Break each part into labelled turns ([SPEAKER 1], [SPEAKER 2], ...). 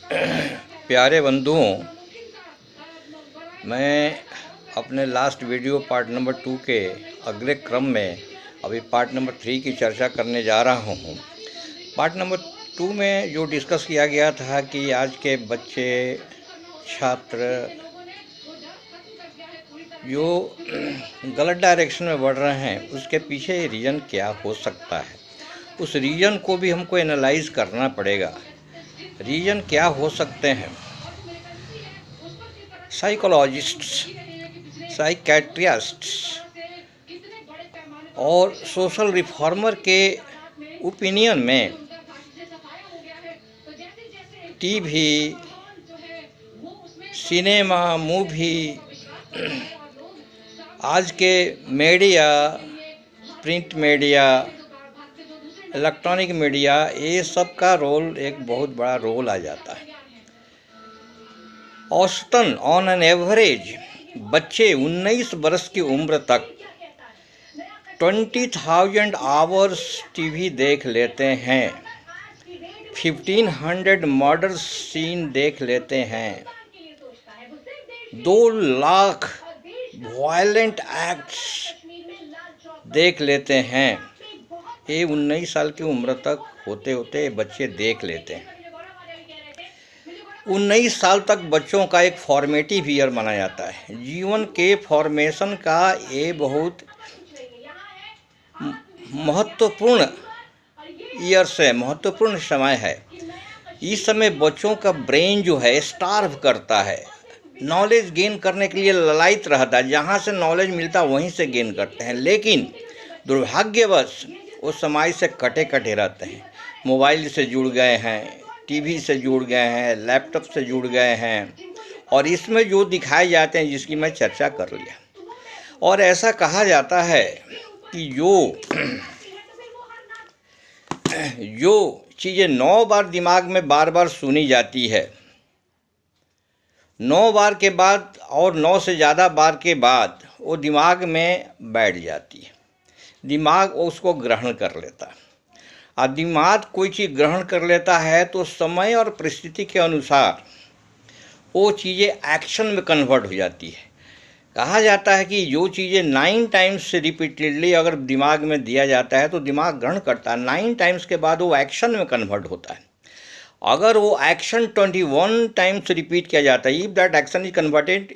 [SPEAKER 1] प्यारे बंधुओं, मैं अपने लास्ट वीडियो पार्ट नंबर 2 के अगले क्रम में अभी पार्ट नंबर 3 की चर्चा करने जा रहा हूँ। पार्ट नंबर 2 में जो डिस्कस किया गया था कि आज के बच्चे छात्र जो गलत डायरेक्शन में बढ़ रहे हैं, उसके पीछे रीज़न क्या हो सकता है, उस रीज़न को भी हमको एनालाइज करना पड़ेगा। रीज़न क्या हो सकते हैं? साइकोलॉजिस्ट्स, साइकेट्रिस्ट्स और सोशल रिफॉर्मर के ओपिनियन में टीवी, सिनेमा, मूवी, आज के media, print media, electronic media, ये सब का रोल एक बहुत बड़ा रोल आ जाता है। औसतन ऑन एन एवरेज बच्चे 19 बरस की उम्र तक 20,000 आवर्स टीवी देख लेते हैं, 1500 मर्डर सीन देख लेते हैं, 2 लाख वायलेंट एक्ट्स देख लेते हैं। ये 19 साल की उम्र तक होते होते बच्चे देख लेते हैं। 19 साल तक बच्चों का एक फॉर्मेटिव ईयर माना जाता है। जीवन के फॉर्मेशन का ये बहुत महत्वपूर्ण ईयर्स है, महत्वपूर्ण समय है। इस समय बच्चों का ब्रेन जो है स्टार्व करता है, नॉलेज गेन करने के लिए ललायित रहता है। जहाँ से नॉलेज मिलता वहीं से गेन करते हैं, लेकिन दुर्भाग्यवश वो समाज से कटे कटे रहते हैं। मोबाइल से जुड़ गए हैं, टीवी से जुड़ गए हैं, लैपटॉप से जुड़ गए हैं, और इसमें जो दिखाए जाते हैं जिसकी मैं चर्चा कर लिया। और ऐसा कहा जाता है कि जो चीज़ें 9 बार दिमाग में बार बार सुनी जाती है, 9 बार के बाद और 9 से ज़्यादा बार के बाद वो दिमाग में बैठ जाती है, दिमाग उसको ग्रहण कर लेता है। और दिमाग कोई चीज़ ग्रहण कर लेता है तो समय और परिस्थिति के अनुसार वो चीज़ें एक्शन में कन्वर्ट हो जाती है। कहा जाता है कि जो चीज़ें 9 टाइम्स रिपीटेडली अगर दिमाग में दिया जाता है तो दिमाग ग्रहण करता है, 9 टाइम्स के बाद वो एक्शन में कन्वर्ट होता है। अगर वो एक्शन 21 टाइम्स रिपीट किया जाता है, if that action is converted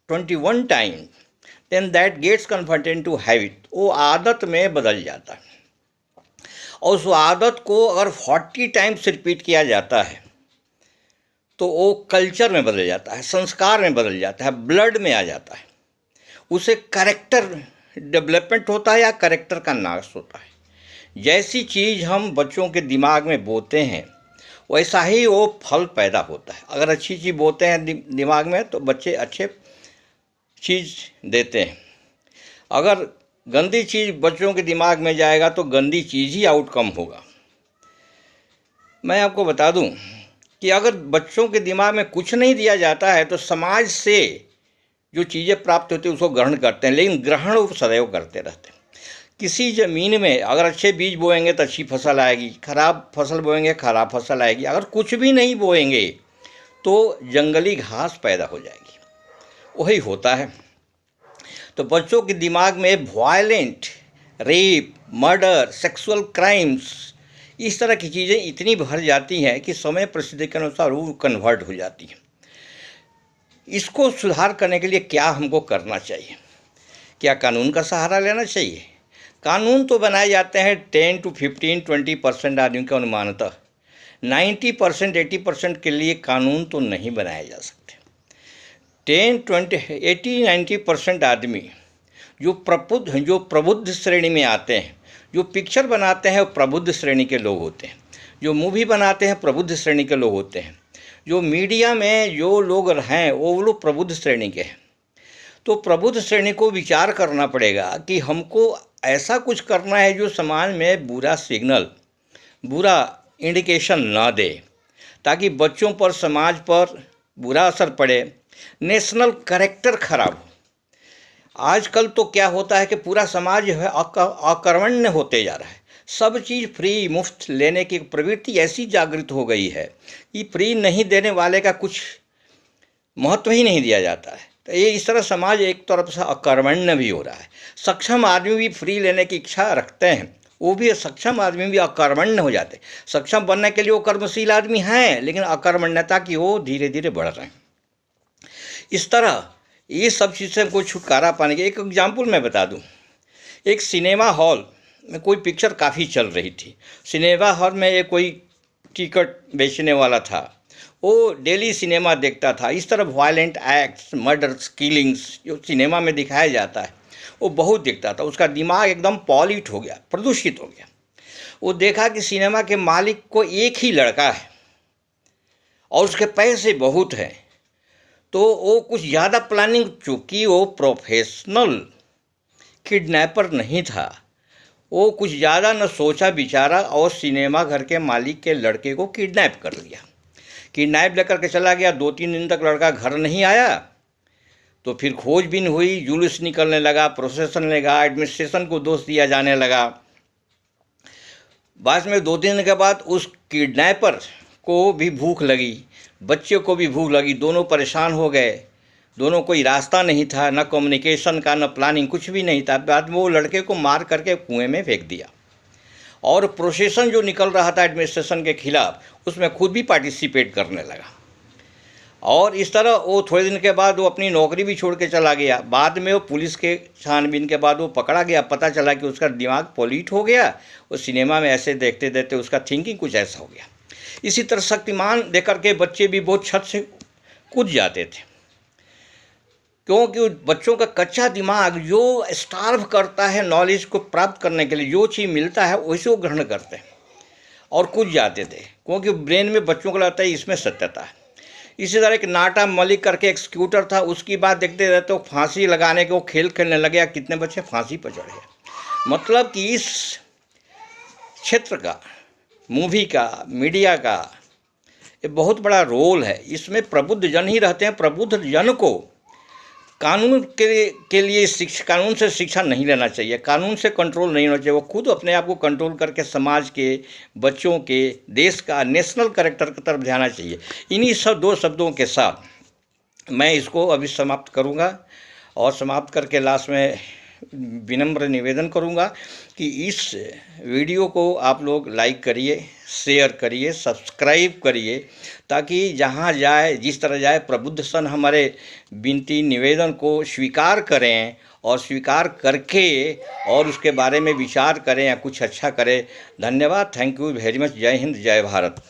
[SPEAKER 1] 21 times, then that gets converted to habit, वो आदत में बदल जाता है। और उस आदत को अगर 40 टाइम्स रिपीट किया जाता है तो वो कल्चर में बदल जाता है, संस्कार में बदल जाता है, ब्लड में आ जाता है। उसे कैरेक्टर डेवलपमेंट होता है या कैरेक्टर का नाश होता है। जैसी चीज़ हम बच्चों के दिमाग में बोते हैं वैसा ही वो फल पैदा होता है। अगर अच्छी चीज़ बोते हैं दिमाग में तो बच्चे अच्छे चीज़ देते हैं। अगर गंदी चीज़ बच्चों के दिमाग में जाएगा तो गंदी चीज़ ही आउटकम होगा। मैं आपको बता दूं कि अगर बच्चों के दिमाग में कुछ नहीं दिया जाता है तो समाज से जो चीज़ें प्राप्त होती है उसको ग्रहण करते हैं, लेकिन ग्रहण वो सदैव करते रहते हैं। किसी ज़मीन में अगर अच्छे बीज बोएंगे तो अच्छी फसल आएगी, खराब फसल बोएंगे खराब फसल आएगी। अगर कुछ भी नहीं बोएंगे तो जंगली घास पैदा हो जाएगी। वही होता है। तो बच्चों के दिमाग में violent, rape, murder, sexual crimes, इस तरह की चीज़ें इतनी भर जाती हैं कि समय परिस्थिति के अनुसार वो कन्वर्ट हो जाती हैं। इसको सुधार करने के लिए क्या हमको करना चाहिए? क्या कानून का सहारा लेना चाहिए? कानून तो बनाए जाते हैं 10 to 15, 20% आदमी के अनुमानतः। 90%, 80% के लिए कानून तो नहीं बनाए जा सकते। 10, 20, 80, 90% आदमी जो प्रबुद्ध श्रेणी में आते हैं, जो पिक्चर बनाते हैं वो प्रबुद्ध श्रेणी के लोग होते हैं, जो मूवी बनाते हैं प्रबुद्ध श्रेणी के लोग होते हैं, जो मीडिया में जो लोग हैं वो लोग प्रबुद्ध श्रेणी के हैं। तो प्रबुद्ध श्रेणी को विचार करना पड़ेगा कि हमको ऐसा कुछ करना है जो समाज में बुरा सिग्नल, बुरा इंडिकेशन ना दे, ताकि बच्चों पर, समाज पर बुरा असर पड़े, नेशनल कैरेक्टर खराब हो। आजकल तो क्या होता है कि पूरा समाज जो है अकर्मण्य होते जा रहा है। सब चीज़ फ्री मुफ्त लेने की प्रवृत्ति ऐसी जागृत हो गई है कि फ्री नहीं देने वाले का कुछ महत्व ही नहीं दिया जाता है। तो ये इस तरह समाज एक तरफ से अकर्मण्य भी हो रहा है। सक्षम आदमी भी फ्री लेने की इच्छा रखते हैं, वो भी सक्षम आदमी भी अकर्मण्य हो जाते हैं। सक्षम बनने के लिए वो कर्मशील आदमी हैं, लेकिन अकर्मण्यता की वो धीरे धीरे बढ़ रहे हैं। इस तरह ये सब चीज़ से हमको छुटकारा पाने के एक एग्जाम्पल मैं बता दूं। एक सिनेमा हॉल में कोई पिक्चर काफ़ी चल रही थी। सिनेमा हॉल में एक कोई टिकट बेचने वाला था, वो डेली सिनेमा देखता था। इस तरह वायलेंट एक्ट्स, मर्डर्स, किलिंग्स जो सिनेमा में दिखाया जाता है वो बहुत देखता था। उसका दिमाग एकदम पॉल्यूट हो गया, प्रदूषित हो गया। वो देखा कि सिनेमा के मालिक को एक ही लड़का है और उसके पैसे बहुत हैं, तो वो कुछ ज़्यादा प्लानिंग, चूँकि वो प्रोफेशनल किडनैपर नहीं था, वो कुछ ज़्यादा न सोचा विचारा और सिनेमा घर के मालिक के लड़के को किडनैप कर लिया। किडनैप लेकर के चला गया। 2-3 दिन तक लड़का घर नहीं आया, तो फिर खोजबीन हुई, जुलूस निकलने लगा, प्रोसेसन लगा, एडमिनिस्ट्रेशन को दोष दिया जाने लगा। बाद में 2 दिन के बाद उस किडनैपर को भी भूख लगी, बच्चे को भी भूख लगी, दोनों परेशान हो गए। दोनों कोई रास्ता नहीं था, न कम्युनिकेशन का, न प्लानिंग, कुछ भी नहीं था। बाद में वो लड़के को मार करके कुएं में फेंक दिया। और प्रोसेसन जो निकल रहा था एडमिनिस्ट्रेशन के खिलाफ, उसमें खुद भी पार्टिसिपेट करने लगा। और इस तरह वो थोड़े दिन के बाद वो अपनी नौकरी भी छोड़ के चला गया। बाद में वो पुलिस के छानबीन के बाद वो पकड़ा गया। पता चला कि उसका दिमाग पॉल्यूट हो गया। वो सिनेमा में ऐसे देखते देखते उसका थिंकिंग कुछ ऐसा हो गया। इसी तरह शक्तिमान देकर के बच्चे भी बहुत छत से कूद जाते थे, क्योंकि बच्चों का कच्चा दिमाग जो स्टार्व करता है नॉलेज को प्राप्त करने के लिए, जो चीज़ मिलता है वैसे वो ग्रहण करते हैं और कूद जाते थे, क्योंकि ब्रेन में बच्चों को लगता है इसमें सत्यता है। इसी तरह एक नाटा मलिक करके एक्सिक्यूटर था, उसकी बात देखते रहते तो फांसी लगाने के वो खेल खेलने लगे। कितने बच्चे फांसी पर चढ़े। मतलब कि इस क्षेत्र का, मूवी का, मीडिया का ये बहुत बड़ा रोल है। इसमें प्रबुद्ध जन ही रहते हैं। प्रबुद्ध जन को कानून के लिए कानून से शिक्षा नहीं लेना चाहिए, कानून से कंट्रोल नहीं होना चाहिए। वो खुद अपने आप को कंट्रोल करके समाज के, बच्चों के, देश का नेशनल कैरेक्टर की तरफ ध्यान चाहिए। इन्हीं सब 2 शब्दों के साथ मैं इसको अभी समाप्त करूँगा और समाप्त करके लास्ट में विनम्र निवेदन करूँगा कि इस वीडियो को आप लोग लाइक करिए, शेयर करिए, सब्सक्राइब करिए, ताकि जहाँ जाए, जिस तरह जाए, प्रबुद्ध सन हमारे विनती निवेदन को स्वीकार करें और स्वीकार करके और उसके बारे में विचार करें या कुछ अच्छा करें। धन्यवाद। Thank you very much. जय हिंद, जय भारत।